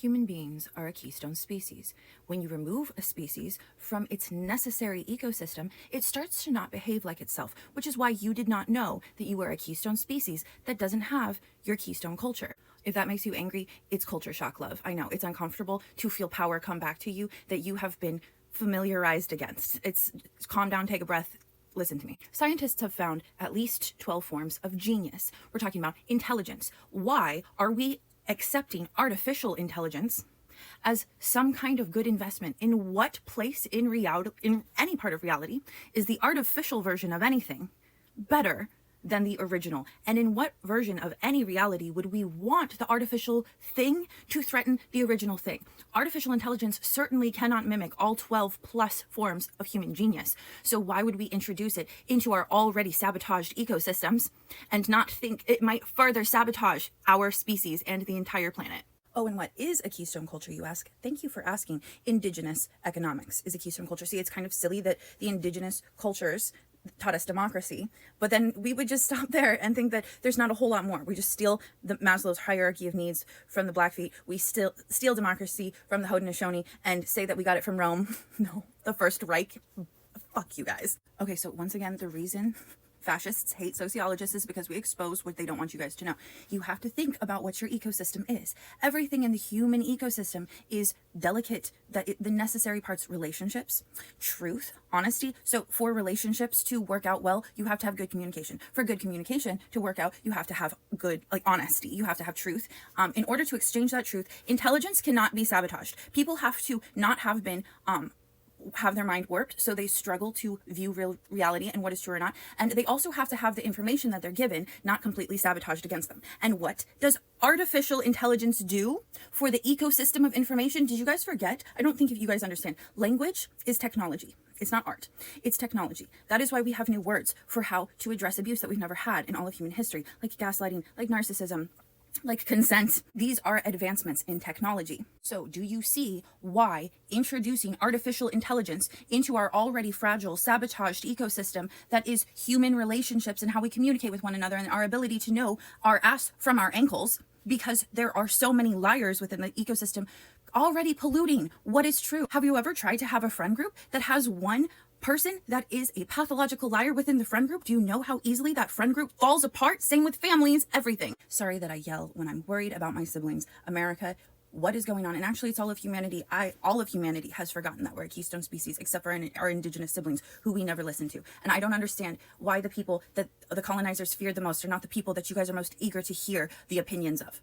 Human beings are a keystone species. When you remove a species from its necessary ecosystem, it starts to not behave like itself, which is why you did not know that you were a keystone species that doesn't have your keystone culture. If that makes you angry, it's culture shock, love. I know it's uncomfortable to feel power come back to you that you have been familiarized against. It's calm down, take a breath. Listen to me. Scientists have found at least 12 forms of genius. We're talking about intelligence. Why are we accepting artificial intelligence as some kind of good investment? In what place in reality, in any part of reality, is the artificial version of anything better than the original? And in what version of any reality would we want the artificial thing to threaten the original thing? Artificial intelligence certainly cannot mimic all 12 plus forms of human genius. So why would we introduce it into our already sabotaged ecosystems and not think it might further sabotage our species and the entire planet? Oh, and what is a keystone culture, you ask? Thank you for asking. Indigenous economics is a keystone culture. See, it's kind of silly that the indigenous cultures taught us democracy, but then we would just stop there and think that there's not a whole lot more. We just steal the Maslow's hierarchy of needs from the Blackfeet. We still steal democracy from the Haudenosaunee and say that we got it from Rome. No, the First Reich. Fuck you guys. Okay, so once again, the reason fascists hate sociologists is because we expose what they don't want you guys to know. You have to think about what your ecosystem is. Everything in the human ecosystem is delicate, the necessary parts: relationships, truth, honesty. So for relationships to work out well, you have to have good communication. For good communication to work out, you have to have good, honesty. You have to have truth. In order to exchange that truth, intelligence cannot be sabotaged. People have to not have been have their mind warped, so they struggle to view reality and what is true or not. And they also have to have the information that they're given not completely sabotaged against them. And what does artificial intelligence do for the ecosystem of information? Did you guys forget? I don't think if you guys understand. Language is technology. It's not art. It's technology. That is why we have new words for how to address abuse that we've never had in all of human history, like gaslighting, like narcissism, like consent. These are advancements in technology. So do you see why introducing artificial intelligence into our already fragile, sabotaged ecosystem that is human relationships and how we communicate with one another and our ability to know our ass from our ankles, because there are so many liars within the ecosystem already polluting what is true? Have you ever tried to have a friend group that has one person that is a pathological liar within the friend group? Do you know how easily that friend group falls apart? Same with families, everything. Sorry that I yell when I'm worried about my siblings. America, what is going on? And actually, it's all of humanity. All of humanity has forgotten that we're a keystone species, except for our indigenous siblings, who we never listen to. And I don't understand why the people that the colonizers feared the most are not the people that you guys are most eager to hear the opinions of.